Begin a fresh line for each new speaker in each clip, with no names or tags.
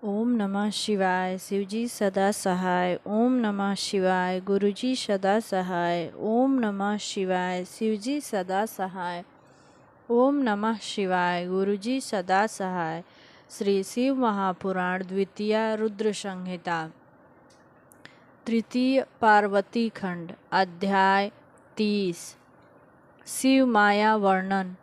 ओम नमः शिवाय। शिवजी सदा सहाय। ओम नमः शिवाय। गुरुजी सदा सहाय। ओम नमः शिवाय। शिवजी सदा सहाय। ओम नमः शिवाय। गुरुजी सदा सहाय। श्री शिव महापुराण द्वितीय रुद्र संहिता तृतीय पार्वती खंड अध्याय 30। शिव माया वर्णन।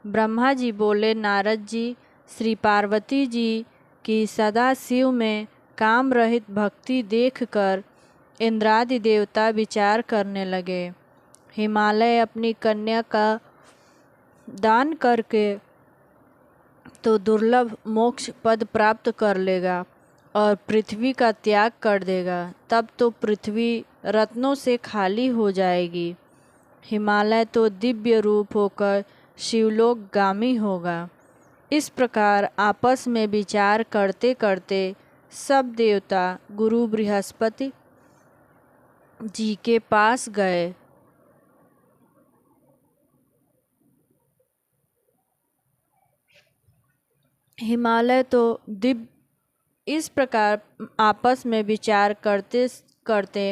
ब्रह्मा जी बोले, नारद जी, श्री पार्वती जी की सदा शिव में काम रहित भक्ति देखकर इंद्रादि देवता विचार करने लगे। हिमालय अपनी कन्या का दान करके तो दुर्लभ मोक्ष पद प्राप्त कर लेगा और पृथ्वी का त्याग कर देगा, तब तो पृथ्वी रत्नों से खाली हो जाएगी। हिमालय तो दिव्य रूप होकर शिवलोक गामी होगा। इस प्रकार आपस में विचार करते करते सब देवता गुरु बृहस्पति जी के पास गए। हिमालय तो इस प्रकार आपस में विचार करते करते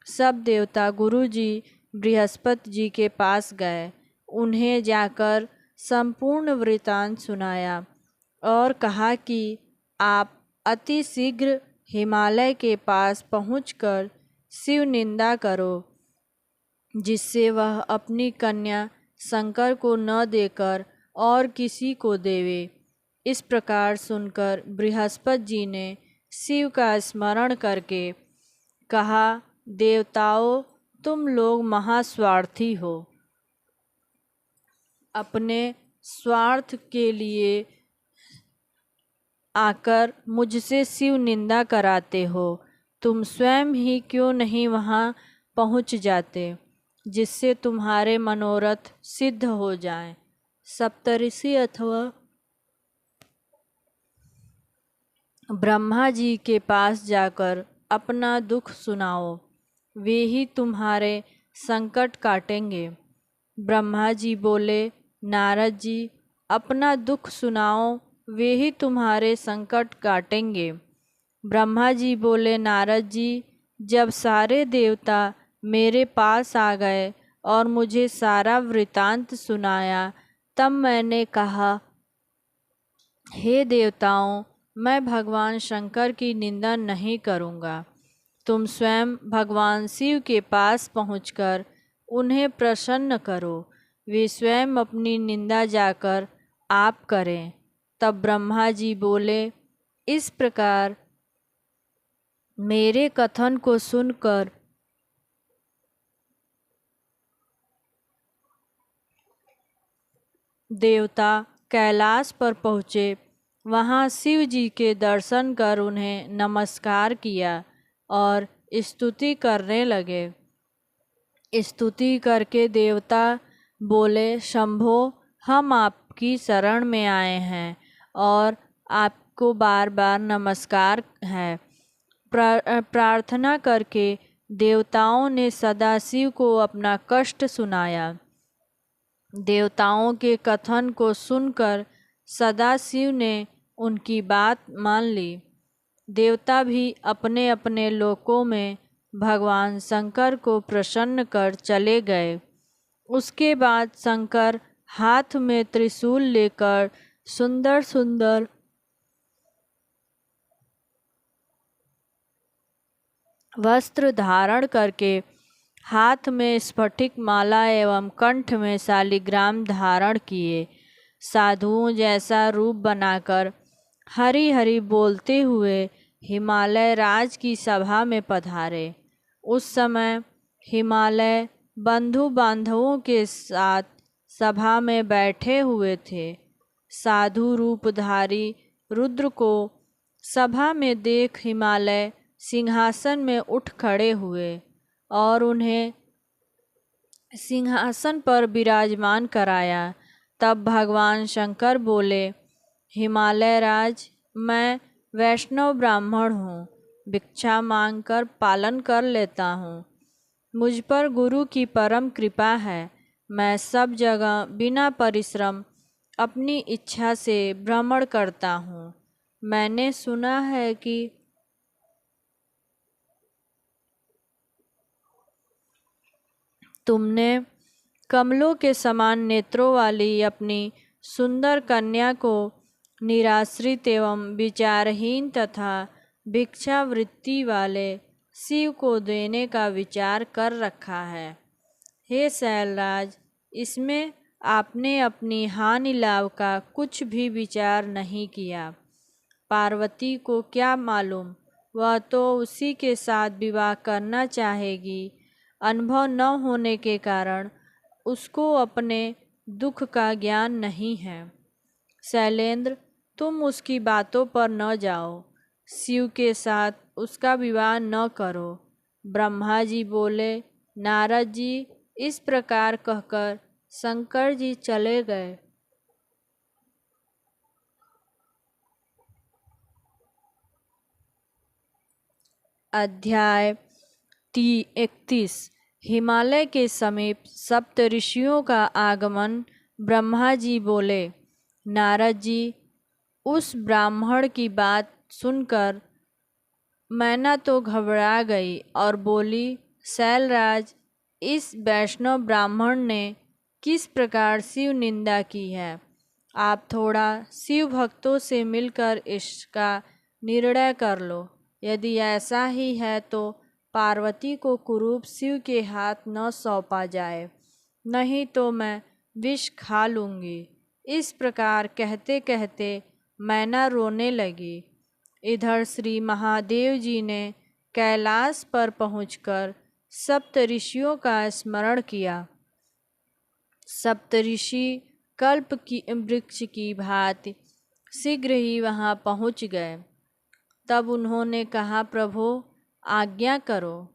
सब देवता गुरु जी बृहस्पति जी के पास गए। उन्हें जाकर संपूर्ण वृतांत सुनाया और कहा कि आप अति शीघ्र हिमालय के पास पहुंचकर शिव निंदा करो, जिससे वह अपनी कन्या शंकर को न देकर और किसी को देवे। इस प्रकार सुनकर बृहस्पति जी ने शिव का स्मरण करके कहा, देवताओं, तुम लोग महास्वार्थी हो। अपने स्वार्थ के लिए आकर मुझसे शिव निंदा कराते हो। तुम स्वयं ही क्यों नहीं वहाँ पहुँच जाते, जिससे तुम्हारे मनोरथ सिद्ध हो जाएं। सप्तऋषि अथवा ब्रह्मा जी के पास जाकर अपना दुख सुनाओ, वे ही तुम्हारे संकट काटेंगे। ब्रह्मा जी बोले, नारद जी, अपना दुख सुनाओ, वे ही तुम्हारे संकट काटेंगे। ब्रह्मा जी बोले, नारद जी, जब सारे देवता मेरे पास आ गए और मुझे सारा वृतांत सुनाया, तब मैंने कहा, हे देवताओं, मैं भगवान शंकर की निंदा नहीं करूँगा। तुम स्वयं भगवान शिव के पास पहुंचकर उन्हें प्रसन्न करो, वे स्वयं अपनी निंदा जाकर आप करें। तब ब्रह्मा जी बोले, इस प्रकार मेरे कथन को सुनकर देवता कैलाश पर पहुँचे। वहाँ शिव जी के दर्शन कर उन्हें नमस्कार किया और स्तुति करने लगे। स्तुति करके देवता बोले, शंभो, हम आपकी शरण में आए हैं और आपको बार बार नमस्कार है। प्रार्थना करके देवताओं ने सदाशिव को अपना कष्ट सुनाया। देवताओं के कथन को सुनकर सदाशिव ने उनकी बात मान ली। देवता भी अपने अपने लोकों में भगवान शंकर को प्रसन्न कर चले गए। उसके बाद शंकर हाथ में त्रिशूल लेकर सुंदर सुंदर वस्त्र धारण करके हाथ में स्फटिक माला एवं कंठ में शालिग्राम धारण किए, साधुओं जैसा रूप बनाकर हरि हरि बोलते हुए हिमालय राज की सभा में पधारे। उस समय हिमालय बंधु बांधवों के साथ सभा में बैठे हुए थे। साधु रूपधारी रुद्र को सभा में देख हिमालय सिंहासन में उठ खड़े हुए और उन्हें सिंहासन पर विराजमान कराया। तब भगवान शंकर बोले, हिमालय राज, मैं वैष्णव ब्राह्मण हूँ, भिक्षा मांगकर पालन कर लेता हूँ। मुझ पर गुरु की परम कृपा है। मैं सब जगह बिना परिश्रम अपनी इच्छा से भ्रमण करता हूँ। मैंने सुना है कि तुमने कमलों के समान नेत्रों वाली अपनी सुंदर कन्या को निराश्रित एवं विचारहीन तथा भिक्षावृत्ति वाले शिव को देने का विचार कर रखा है। हे शैलराज, इसमें आपने अपनी हानि लाभ का कुछ भी विचार नहीं किया। पार्वती को क्या मालूम, वह तो उसी के साथ विवाह करना चाहेगी। अनुभव न होने के कारण उसको अपने दुख का ज्ञान नहीं है। शैलेंद्र, तुम उसकी बातों पर न जाओ, शिव के साथ उसका विवाह न करो। ब्रह्मा जी बोले। नारद जी इस प्रकार कहकर शंकर जी चले गए। अध्याय 31। हिमालय के समीप सप्त ऋषियों का आगमन। ब्रह्मा जी बोले। नारद जी, उस ब्राह्मण की बात सुनकर मैना तो घबरा गई और बोली, शैलराज, इस वैष्णव ब्राह्मण ने किस प्रकार शिव निंदा की है। आप थोड़ा शिव भक्तों से मिलकर इसका निर्णय कर लो। यदि ऐसा ही है तो पार्वती को कुरूप शिव के हाथ न सौंपा जाए, नहीं तो मैं विष खा लूँगी। इस प्रकार कहते कहते मैना रोने लगी। इधर श्री महादेव जी ने कैलाश पर पहुंचकर सप्त ऋषियों का स्मरण किया। सप्त ऋषि कल्प की वृक्ष की भांति शीघ्र ही वहां पहुंच गए। तब उन्होंने कहा, प्रभु आज्ञा करो।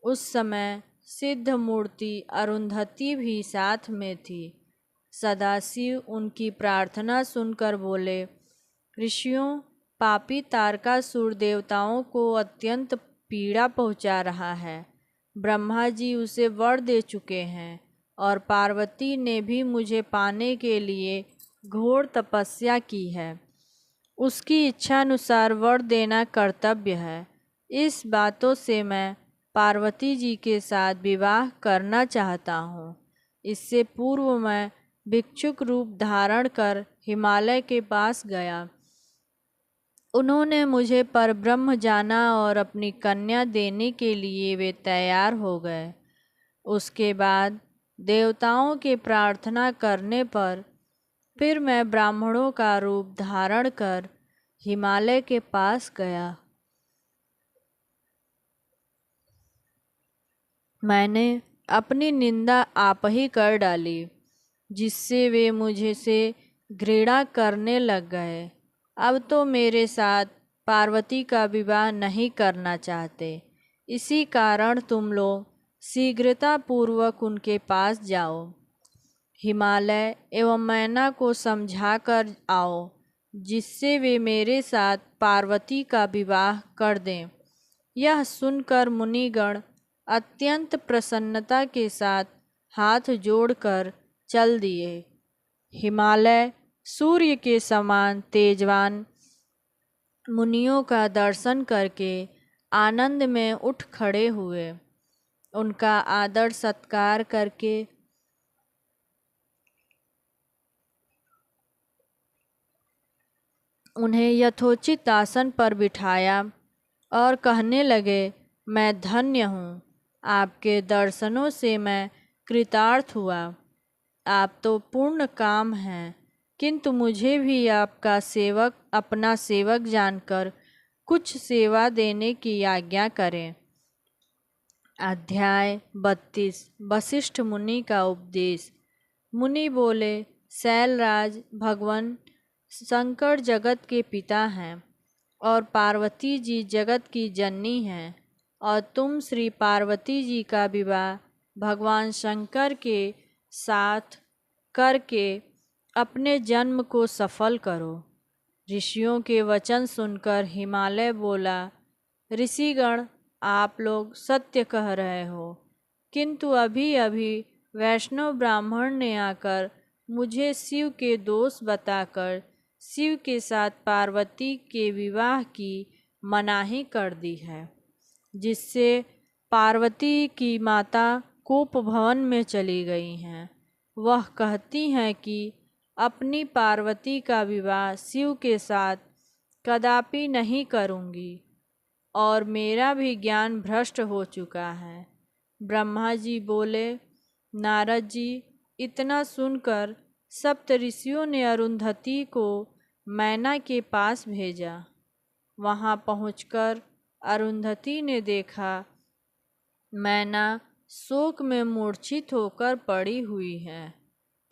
उस समय सिद्ध मूर्ति अरुंधति भी साथ में थी। सदाशिव उनकी प्रार्थना सुनकर बोले, ऋषियों, पापी तारकासुर देवताओं को अत्यंत पीड़ा पहुंचा रहा है। ब्रह्मा जी उसे वर दे चुके हैं और पार्वती ने भी मुझे पाने के लिए घोर तपस्या की है। उसकी इच्छानुसार वर देना कर्तव्य है। इस बातों से मैं पार्वती जी के साथ विवाह करना चाहता हूँ। इससे पूर्व मैं भिक्षुक रूप धारण कर हिमालय के पास गया। उन्होंने मुझे परब्रह्म जाना और अपनी कन्या देने के लिए वे तैयार हो गए। उसके बाद देवताओं के प्रार्थना करने पर फिर मैं ब्राह्मणों का रूप धारण कर हिमालय के पास गया। मैंने अपनी निंदा आप ही कर डाली, जिससे वे मुझे से घृणा करने लग गए। अब तो मेरे साथ पार्वती का विवाह नहीं करना चाहते। इसी कारण तुम लोग शीघ्रतापूर्वक उनके पास जाओ। हिमालय एवं मैना को समझा कर आओ, जिससे वे मेरे साथ पार्वती का विवाह कर दें। यह सुनकर मुनिगण अत्यंत प्रसन्नता के साथ हाथ जोड़कर चल दिए। हिमालय सूर्य के समान तेजवान मुनियों का दर्शन करके आनंद में उठ खड़े हुए। उनका आदर सत्कार करके उन्हें यथोचित आसन पर बिठाया और कहने लगे, मैं धन्य हूँ। आपके दर्शनों से मैं कृतार्थ हुआ। आप तो पूर्ण काम हैं, किंतु मुझे भी आपका सेवक अपना सेवक जानकर कुछ सेवा देने की आज्ञा करें। अध्याय 32। वशिष्ठ मुनि का उपदेश। मुनि बोले, शैलराज, भगवान शंकर जगत के पिता हैं और पार्वती जी जगत की जननी हैं, और तुम श्री पार्वती जी का विवाह भगवान शंकर के साथ करके अपने जन्म को सफल करो। ऋषियों के वचन सुनकर हिमालय बोला, ऋषिगण, आप लोग सत्य कह रहे हो, किंतु अभी अभी वैष्णव ब्राह्मण ने आकर मुझे शिव के दोष बताकर शिव के साथ पार्वती के विवाह की मनाही कर दी है, जिससे पार्वती की माता कूप भवन में चली गई हैं। वह कहती हैं कि अपनी पार्वती का विवाह शिव के साथ कदापि नहीं करूँगी और मेरा भी ज्ञान भ्रष्ट हो चुका है। ब्रह्मा जी बोले, नारद जी, इतना सुनकर सप्तऋषियों ने अरुंधति को मैना के पास भेजा। वहाँ पहुंचकर अरुंधति ने देखा मैना शोक में मूर्छित होकर पड़ी हुई है।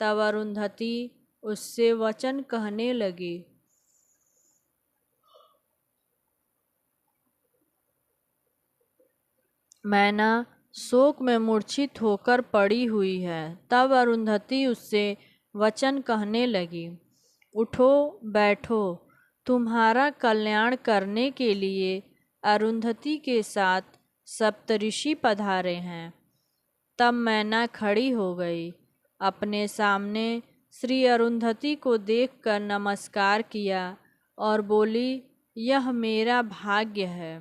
तब अरुंधति उससे वचन कहने लगी। मैना शोक में मूर्छित होकर पड़ी हुई है। तब अरुंधति उससे वचन कहने लगी, उठो बैठो, तुम्हारा कल्याण करने के लिए अरुंधति के साथ सप्तऋषि पधारे हैं। तब मैना खड़ी हो गई, अपने सामने श्री अरुंधति को देखकर नमस्कार किया और बोली, यह मेरा भाग्य है।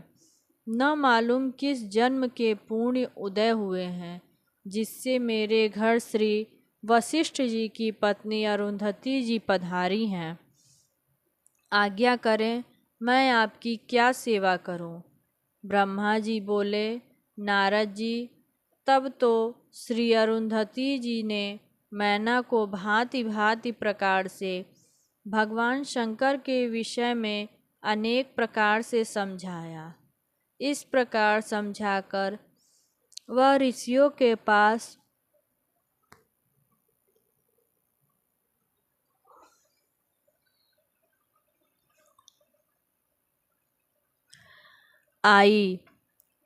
न मालूम किस जन्म के पुण्य उदय हुए हैं, जिससे मेरे घर श्री वशिष्ठ जी की पत्नी अरुंधति जी पधारी हैं। आज्ञा करें, मैं आपकी क्या सेवा करूं? ब्रह्मा जी बोले, नारद जी, तब तो श्री अरुंधति जी ने मैना को भांति भांति प्रकार से भगवान शंकर के विषय में अनेक प्रकार से समझाया। इस प्रकार समझाकर वह ऋषियों के पास आई।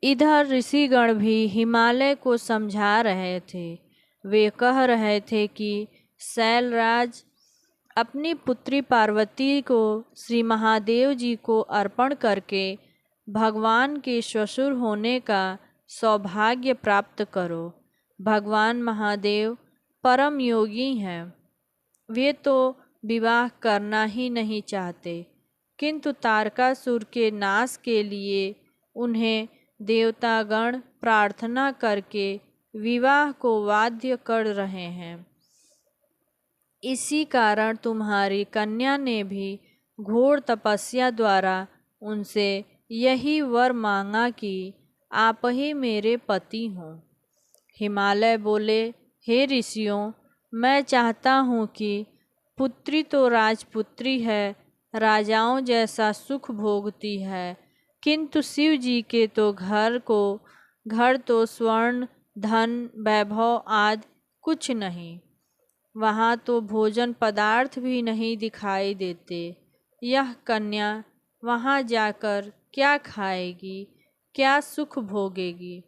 इधर ऋषिगण भी हिमालय को समझा रहे थे। वे कह रहे थे कि शैलराज अपनी पुत्री पार्वती को श्री महादेव जी को अर्पण करके भगवान के ससुर होने का सौभाग्य प्राप्त करो। भगवान महादेव परम योगी हैं। वे तो विवाह करना ही नहीं चाहते, किंतु तारकासुर के नाश के लिए उन्हें देवतागण प्रार्थना करके विवाह को बाध्य कर रहे हैं। इसी कारण तुम्हारी कन्या ने भी घोर तपस्या द्वारा उनसे यही वर मांगा कि आप ही मेरे पति हों। हिमालय बोले, हे ऋषियों, मैं चाहता हूँ कि पुत्री तो राजपुत्री है, राजाओं जैसा सुख भोगती है, किंतु शिव जी के तो घर तो स्वर्ण धन वैभव आदि कुछ नहीं। वहाँ तो भोजन पदार्थ भी नहीं दिखाई देते। यह कन्या वहाँ जाकर क्या खाएगी, क्या सुख भोगेगी?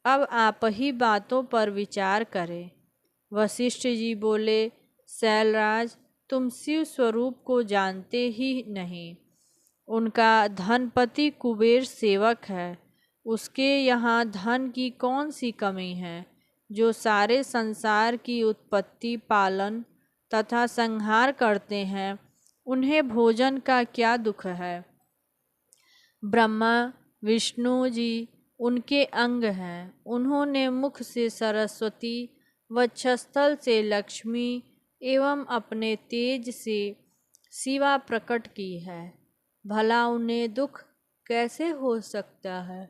अब आप ही बातों पर विचार करें। वशिष्ठ जी बोले, शैलराज, तुम शिव स्वरूप को जानते ही नहीं। उनका धनपति कुबेर सेवक है। उसके यहाँ धन की कौन सी कमी है, जो सारे संसार की उत्पत्ति, पालन तथा संहार करते हैं। उन्हें भोजन का क्या दुख है? ब्रह्मा विष्णु जी उनके अंग हैं। उन्होंने मुख से सरस्वती, वक्षस्थल से लक्ष्मी एवं अपने तेज से शिवा प्रकट की है। भला उन्हें दुख कैसे हो सकता है?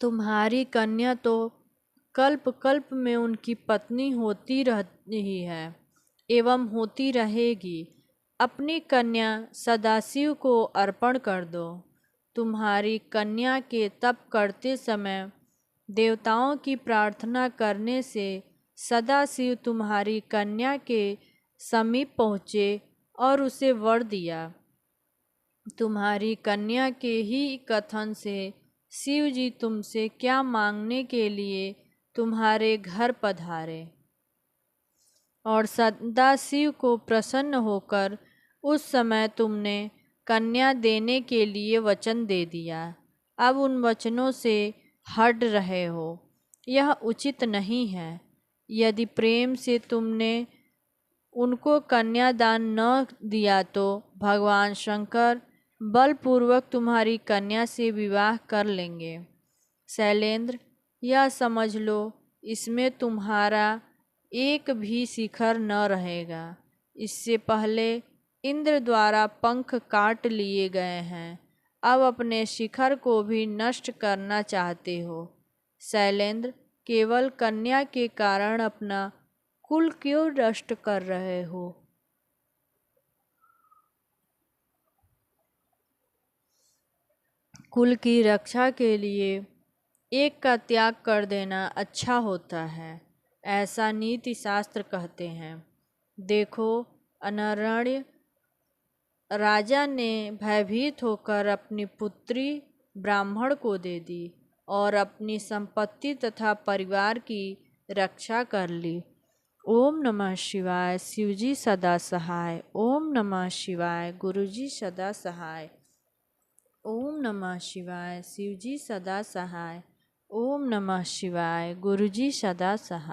तुम्हारी कन्या तो कल्प कल्प में उनकी पत्नी होती रही है एवं होती रहेगी। अपनी कन्या सदाशिव को अर्पण कर दो। तुम्हारी कन्या के तप करते समय देवताओं की प्रार्थना करने से सदाशिव तुम्हारी कन्या के समीप पहुँचे और उसे वर दिया। तुम्हारी कन्या के ही कथन से शिव जी तुमसे क्या मांगने के लिए तुम्हारे घर पधारे और सदाशिव को प्रसन्न होकर उस समय तुमने कन्या देने के लिए वचन दे दिया। अब उन वचनों से हट रहे हो, यह उचित नहीं है। यदि प्रेम से तुमने उनको कन्यादान न दिया तो भगवान शंकर बलपूर्वक तुम्हारी कन्या से विवाह कर लेंगे। शैलेंद्र, यह समझ लो, इसमें तुम्हारा एक भी शिखर न रहेगा। इससे पहले इंद्र द्वारा पंख काट लिए गए हैं, अब अपने शिखर को भी नष्ट करना चाहते हो। शैलेंद्र, केवल कन्या के कारण अपना कुल क्यों नष्ट कर रहे हो? कुल की रक्षा के लिए एक का त्याग कर देना अच्छा होता है, ऐसा नीति शास्त्र कहते हैं। देखो, अनरण्य राजा ने भयभीत होकर अपनी पुत्री ब्राह्मण को दे दी और अपनी संपत्ति तथा परिवार की रक्षा कर ली। ओम नमः शिवाय। शिवजी सदा सहाय। ओम नमः शिवाय। गुरुजी सदा सहाय। ओम नमः शिवाय। शिवजी सदा सहाय। ओम नमः शिवाय। गुरुजी सदा सहाय।